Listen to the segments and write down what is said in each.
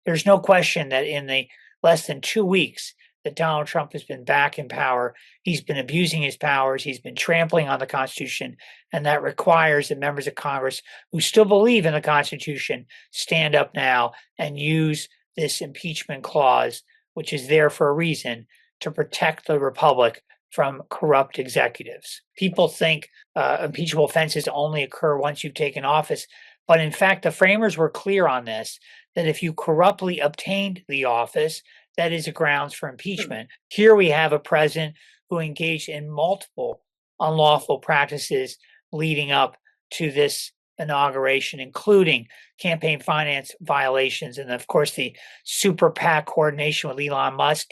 there's no question that in the less than 2 weeks that Donald Trump has been back in power, he's been abusing his powers, he's been trampling on the Constitution, and that requires that members of Congress who still believe in the Constitution stand up now and use this impeachment clause, which is there for a reason, to protect the republic from corrupt executives. People think impeachable offenses only occur once you've taken office, but in fact, the framers were clear on this, that if you corruptly obtained the office, that is a grounds for impeachment. Here we have a president who engaged in multiple unlawful practices leading up to this inauguration, including campaign finance violations, and of course the super PAC coordination with Elon Musk,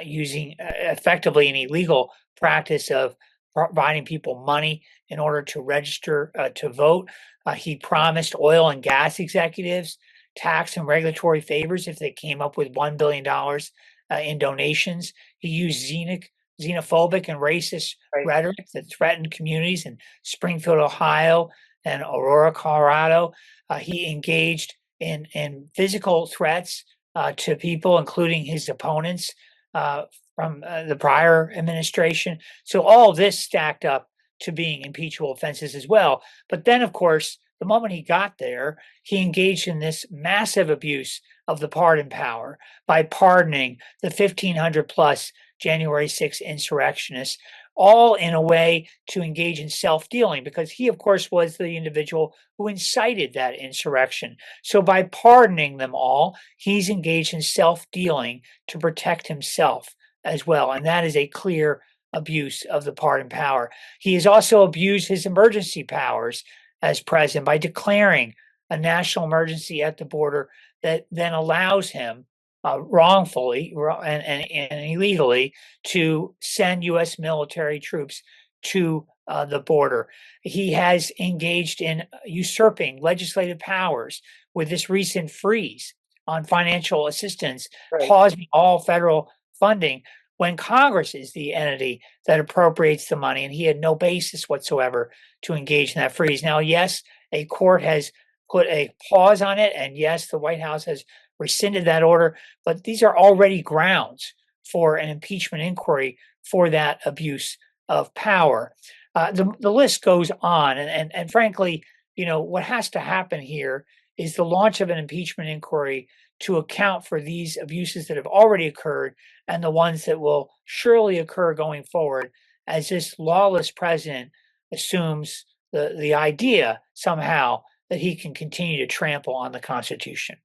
using effectively an illegal practice of providing people money in order to register to vote. He promised oil and gas executives tax and regulatory favors if they came up with $1 billion in donations. He used xenophobic and racist rhetoric that threatened communities in Springfield, Ohio, and Aurora, Colorado. He engaged in physical threats to people, including his opponents from the prior administration. So all of this stacked up to being impeachable offenses as well. But then, of course, the moment he got there, he engaged in this massive abuse of the pardon power by pardoning the 1,500 plus January 6th insurrectionists, all in a way to engage in self-dealing, because he, of course, was the individual who incited that insurrection. So by pardoning them all, he's engaged in self-dealing to protect himself as well. And that is a clear abuse of the pardon power. He has also abused his emergency powers as president by declaring a national emergency at the border that then allows him wrongfully and illegally to send U.S. military troops to the border. He has engaged in usurping legislative powers with this recent freeze on financial assistance, pausing all federal funding when Congress is the entity that appropriates the money, and he had no basis whatsoever to engage in that freeze. Now, yes, a court has put a pause on it, and yes, the White House has rescinded that order, but these are already grounds for an impeachment inquiry for that abuse of power. The list goes on, and frankly, what has to happen here is the launch of an impeachment inquiry to account for these abuses that have already occurred and the ones that will surely occur going forward as this lawless president assumes the idea somehow that he can continue to trample on the Constitution.